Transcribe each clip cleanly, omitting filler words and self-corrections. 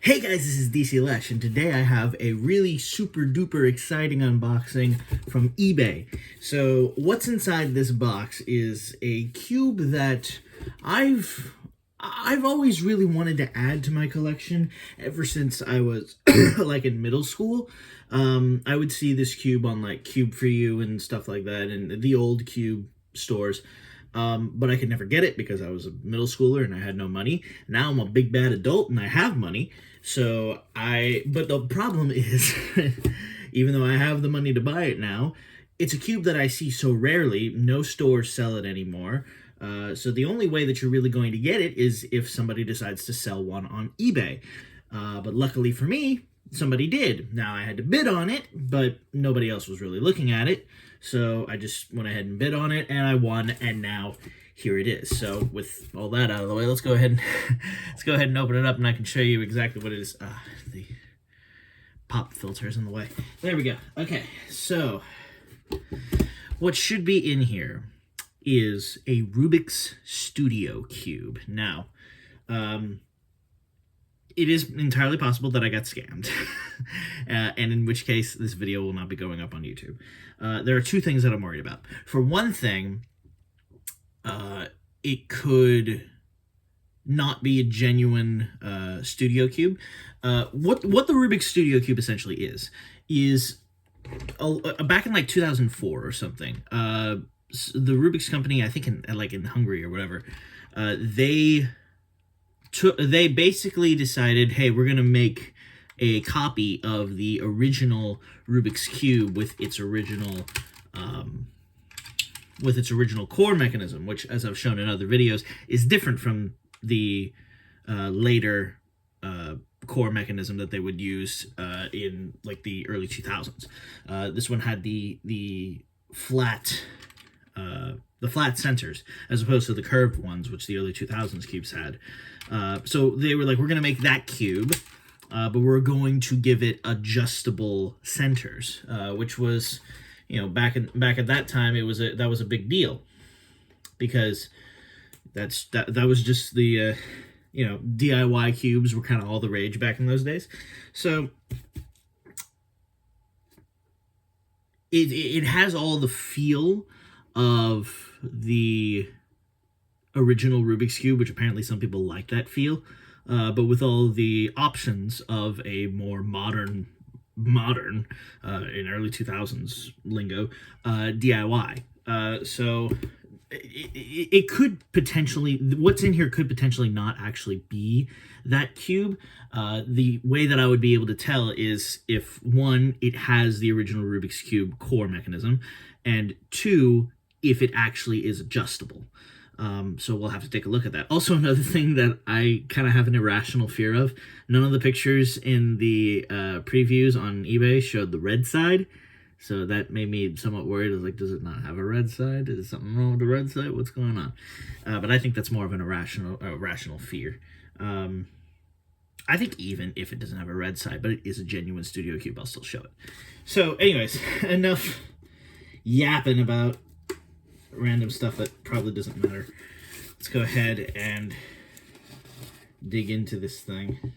Hey guys, this is DC Lesh, and today I have a really super duper exciting unboxing from eBay. So what's inside this box is a cube that I've always really wanted to add to my collection ever since I was like in middle school. I would see this cube on like Cube for You and stuff like that, and the old cube stores. But I could never get it because I was a middle schooler and I had no money. Now I'm a big bad adult and I have money. But the problem is, even though I have the money to buy it now, it's a cube that I see so rarely. No stores sell it anymore. So the only way that you're really going to get it is if somebody decides to sell one on eBay. But luckily for me, somebody did. Now I had to bid on it, but nobody else was really looking at it. So I just went ahead and bid on it, and I won, and now here it is. So with all that out of the way, let's go ahead and open it up, and I can show you exactly what it is. The pop filter is in the way. There we go. Okay, so what should be in here is a Rubik's Studio Cube. Now, it is entirely possible that I got scammed, and in which case this video will not be going up on YouTube. There are two things that I'm worried about. For one thing, it could not be a genuine Studio Cube. What the Rubik's Studio Cube essentially is back in like 2004 or something. The Rubik's company, I think in Hungary or whatever, they basically decided, hey, we're gonna make a copy of the original Rubik's Cube with its original core mechanism, which, as I've shown in other videos, is different from the later core mechanism that they would use in like the early 2000s. This one had the flat centers as opposed to the curved ones, which the early 2000s cubes had. So they were like, we're going to make that cube, but we're going to give it adjustable centers, which was, back at that time, that was a big deal, because that was just the DIY cubes were kind of all the rage back in those days. So it has all the feel of the original Rubik's Cube, which apparently some people like that feel, but with all the options of a more modern in early 2000s lingo DIY. So it could potentially, what's in here could potentially not actually be that cube. The way that I would be able to tell is if, one, it has the original Rubik's Cube core mechanism, and two, if it actually is adjustable. So we'll have to take a look at that. Also, another thing that I kind of have an irrational fear of, none of the pictures in the previews on eBay showed the red side. So that made me somewhat worried. I was like, does it not have a red side? Is something wrong with the red side? What's going on? But I think that's more of an irrational fear. I think even if it doesn't have a red side, but it is a genuine Studio Cube, I'll still show it. So anyways, enough yapping about random stuff that probably doesn't matter. Let's go ahead and dig into this thing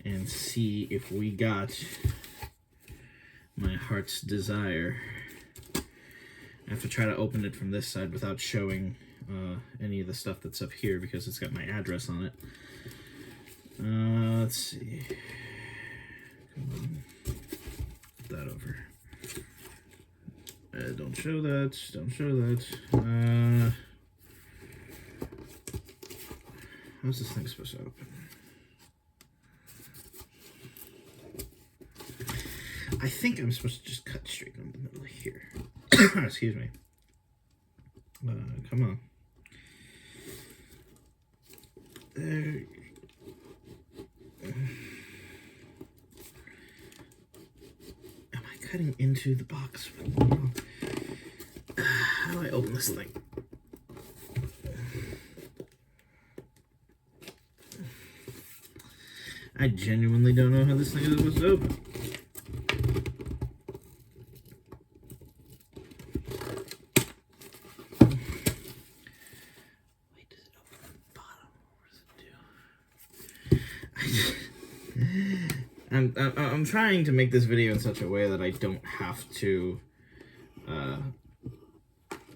and see if we got my heart's desire. I have to try to open it from this side without showing any of the stuff that's up here because it's got my address on it. Let's see. Put that over. Don't show that. Don't show that. How's this thing supposed to open? I think I'm supposed to just cut straight in the middle here. Excuse me. Come on. There. Am I cutting into the box? How do I open this thing? I genuinely don't know how this thing is supposed to open. Wait, does it open at the bottom? What does it do? I'm trying to make this video in such a way that I don't have to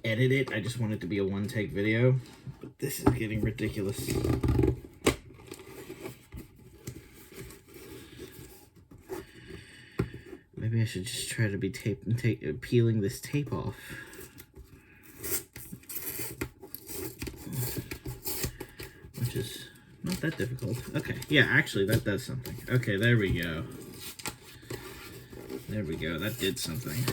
edit it. I just want it to be a one-take video. But this is getting ridiculous. Maybe I should just try to be peeling this tape off. Which is not that difficult. Okay, yeah, actually, that does something. Okay, there we go. There we go, that did something.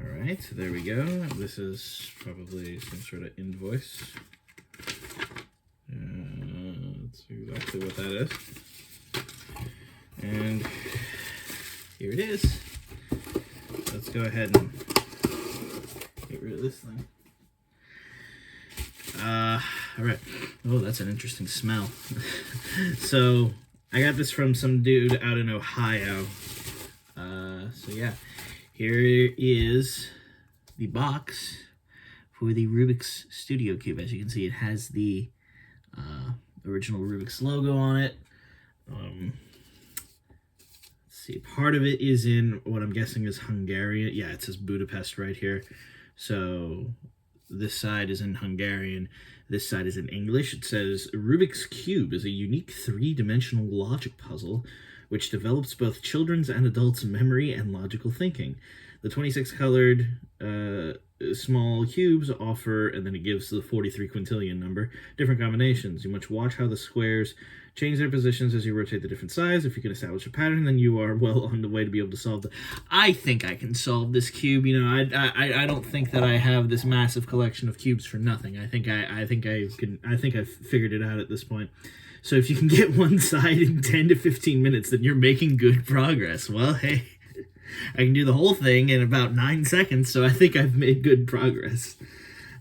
Alright, so there we go. This is probably some sort of invoice. Let's see exactly what that is. And here it is. Let's go ahead and get rid of this thing. Alright. Oh, that's an interesting smell. So, I got this from some dude out in Ohio. So yeah. Here is the box for the Rubik's Studio Cube. As you can see, it has the original Rubik's logo on it. Let's see, part of it is in what I'm guessing is Hungarian. Yeah, it says Budapest right here. So this side is in Hungarian. This side is in English. It says, Rubik's Cube is a unique three-dimensional logic puzzle which develops both children's and adults' memory and logical thinking. The 26 colored small cubes offer, and then it gives the 43 quintillion number, different combinations. You must watch how the squares change their positions as you rotate the different sides. If you can establish a pattern, then you are well on the way to be able to solve the... I think I can solve this cube. You know, I don't think that I have this massive collection of cubes for nothing. I think I've figured it out at this point. So if you can get one side in 10 to 15 minutes, then you're making good progress. Well, hey, I can do the whole thing in about 9 seconds, so I think I've made good progress.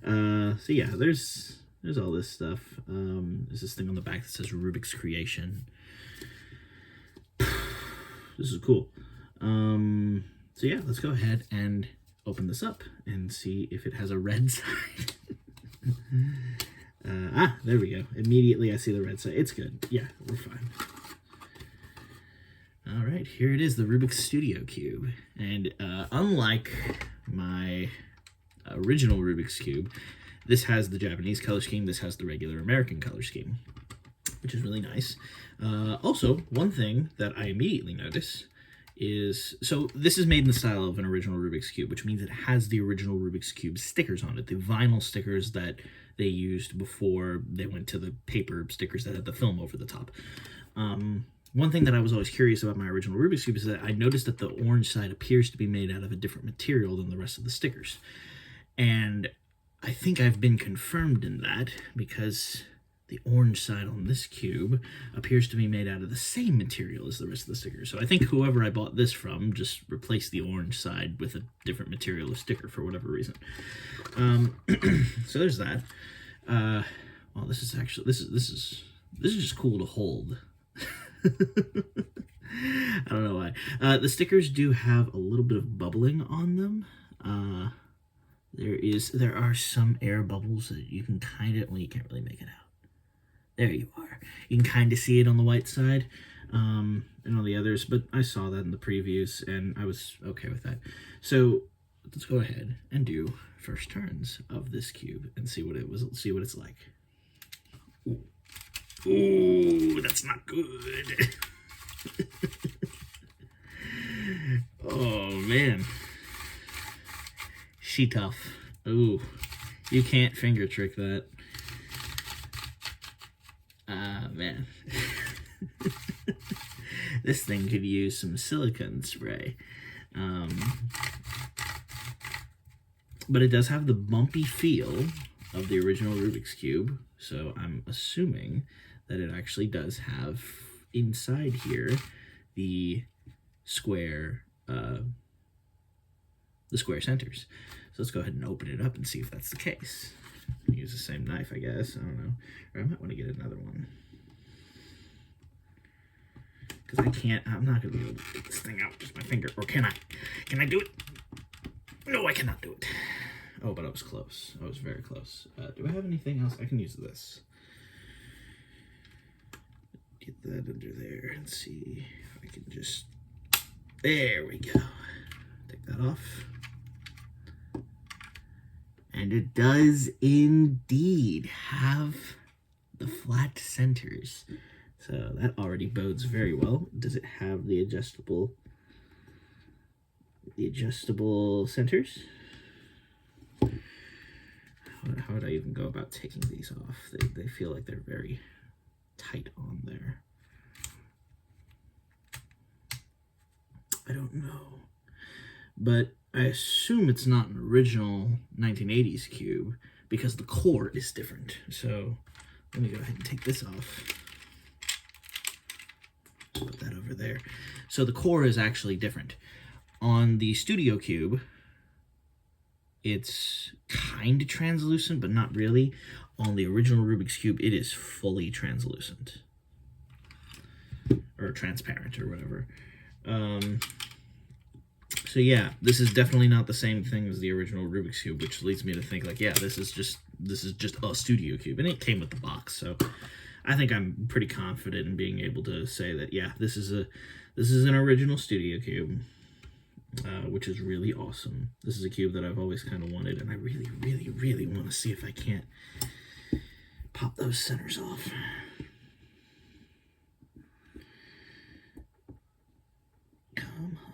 So yeah, there's all this stuff. There's this thing on the back that says Rubik's Creation. This is cool. So yeah, let's go ahead and open this up and see if it has a red side. There we go. Immediately I see the red side. It's good. Yeah, we're fine. All right, here it is, the Rubik's Studio Cube. And unlike my original Rubik's Cube, this has the Japanese color scheme. This has the regular American color scheme, which is really nice. Also, one thing that I immediately notice is, so this is made in the style of an original Rubik's Cube, which means it has the original Rubik's Cube stickers on it, the vinyl stickers that they used before they went to the paper stickers that had the film over the top. One thing that I was always curious about my original Rubik's Cube is that I noticed that the orange side appears to be made out of a different material than the rest of the stickers. And I think I've been confirmed in that because the orange side on this cube appears to be made out of the same material as the rest of the stickers. So I think whoever I bought this from just replaced the orange side with a different material of sticker for whatever reason. So there's that. Well, this is actually, this is just cool to hold. I don't know why. The stickers do have a little bit of bubbling on them. There are some air bubbles that you can kind of, well, you can't really make it out. There you are. You can kind of see it on the white side, and on the others, but I saw that in the previews, and I was okay with that. So let's go ahead and do first turns of this cube and see what it's like. Ooh, that's not good. Oh man, she tough. Ooh, you can't finger trick that. Man. This thing could use some silicone spray. But it does have the bumpy feel of the original Rubik's Cube, so I'm assuming that it actually does have inside here the square centers. So let's go ahead and open it up and see if that's the case. Use the same knife, I guess. I don't know. Or I might want to get another one. Because I'm not going to be able to take this thing out with my finger. Or can I? Can I do it? No, I cannot do it. Oh, but I was close. I was very close. Do I have anything else? I can use this. that under there and see if I can just, there we go. Take that off. And it does indeed have the flat centers. So that already bodes very well. Does it have the adjustable centers? How would I even go about taking these off? They feel like they're very tight on there. I don't know. But I assume it's not an original 1980s cube because the core is different. So let me go ahead and take this off. Put that over there. So the core is actually different. On the Studio Cube, it's kind of translucent, but not really. On the original Rubik's Cube, it is fully translucent. Or transparent, or whatever. So yeah, this is definitely not the same thing as the original Rubik's Cube, which leads me to think like, yeah, this is just a Studio Cube, and it came with the box. So I think I'm pretty confident in being able to say that, yeah, this is an original Studio Cube, which is really awesome. This is a cube that I've always kind of wanted, and I really, really, really want to see if I can't pop those centers off. Come on.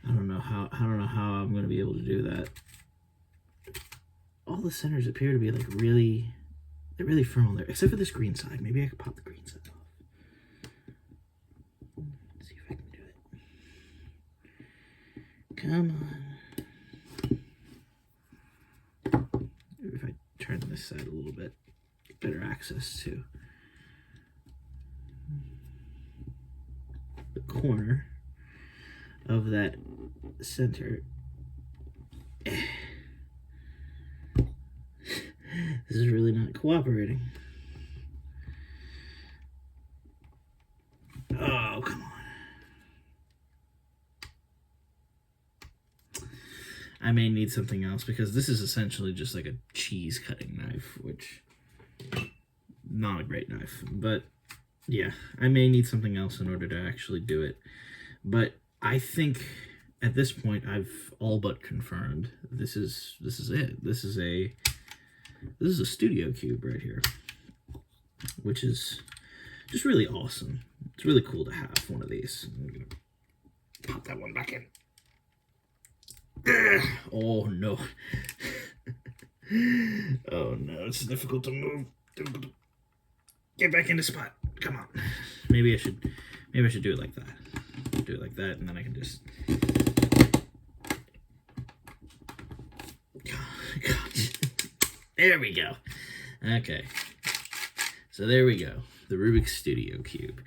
I don't know how I'm going to be able to do that. All the centers appear to be like they're really firm on there, except for this green side. Maybe I could pop the green side off. Let's see if I can do it. Come on. If I turn this side a little bit, get better access to the corner of that center. This is really not cooperating. Oh, come on. I may need something else because this is essentially just like a cheese cutting knife, which not a great knife. But yeah, I may need something else in order to actually do it. But I think at this point I've all but confirmed this is it. This is a Studio Cube right here, which is just really awesome. It's really cool to have one of these. I'm gonna pop that one back in. Oh no. Oh no, it's difficult to move. Get back into spot. Come on. Maybe I should do it like that. Do it like that, and then I can just. God. There we go. Okay. So there we go. The Rubik's Studio Cube.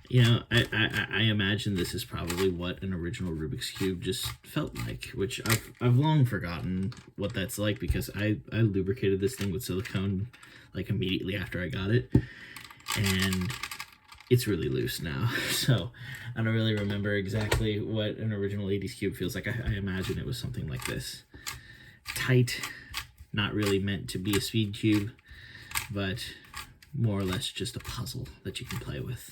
You know, I imagine this is probably what an original Rubik's Cube just felt like, which I've long forgotten what that's like because I lubricated this thing with silicone like immediately after I got it, and it's really loose now. So I don't really remember exactly what an original 80s cube feels like. I imagine it was something like this. Tight, not really meant to be a speed cube, but more or less just a puzzle that you can play with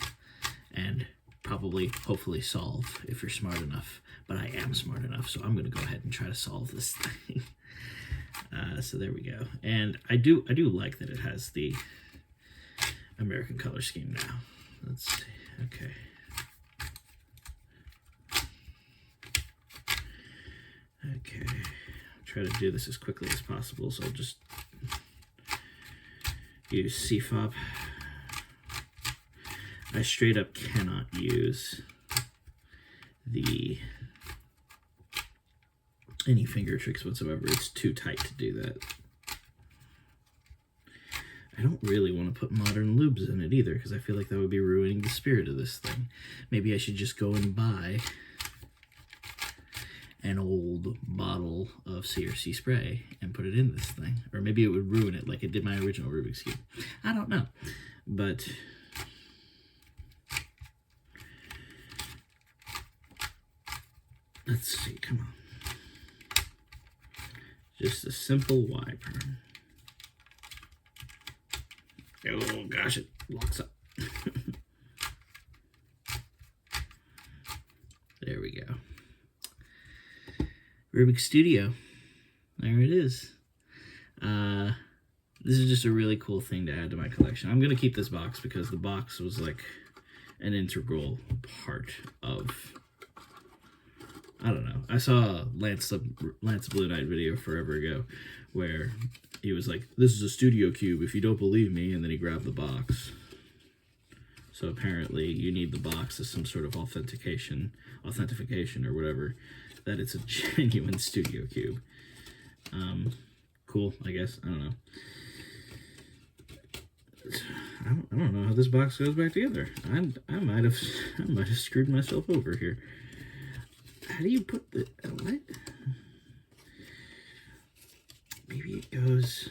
and probably, hopefully solve if you're smart enough. But I am smart enough, so I'm going to go ahead and try to solve this thing. So there we go. And I do like that it has the American color scheme now. Let's see. Okay. Okay. I'll try to do this as quickly as possible, so I'll just use CFOP. I straight up cannot use any finger tricks whatsoever. It's too tight to do that. I don't really want to put modern lubes in it either, because I feel like that would be ruining the spirit of this thing. Maybe I should just go and buy an old bottle of CRC spray and put it in this thing. Or maybe it would ruin it like it did my original Rubik's Cube. I don't know. But let's see, come on. Just a simple wiper. Oh gosh, it locks up. There we go. Rubik's Studio. There it is. This is just a really cool thing to add to my collection. I'm going to keep this box because the box was like an integral part of... I don't know. I saw a Lance Blue Knight video forever ago where he was like, this is a studio cube if you don't believe me, and then he grabbed the box. So apparently you need the box as some sort of authentication or whatever, that it's a genuine studio cube. Cool, I guess. I don't know. I don't know how this box goes back together. I might have screwed myself over here. How do you put the what? Maybe it goes.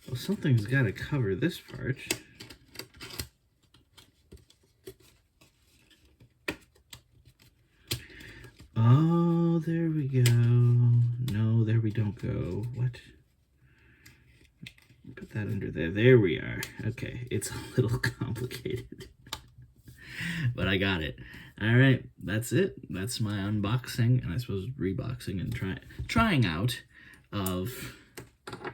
Well, something's got to cover this part. Oh, there we go. No, there we don't go. What? Put that under there. There we are. Okay, it's a little complicated. But I got it. All right, that's it. That's my unboxing, and I suppose reboxing and trying out of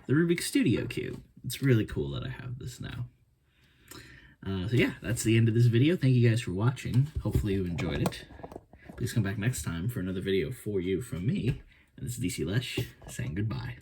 the Rubik's Studio Cube. It's really cool that I have this now. So yeah, that's the end of this video. Thank you guys for watching. Hopefully you enjoyed it. Please come back next time for another video for you from me. And this is DC Lesh saying goodbye.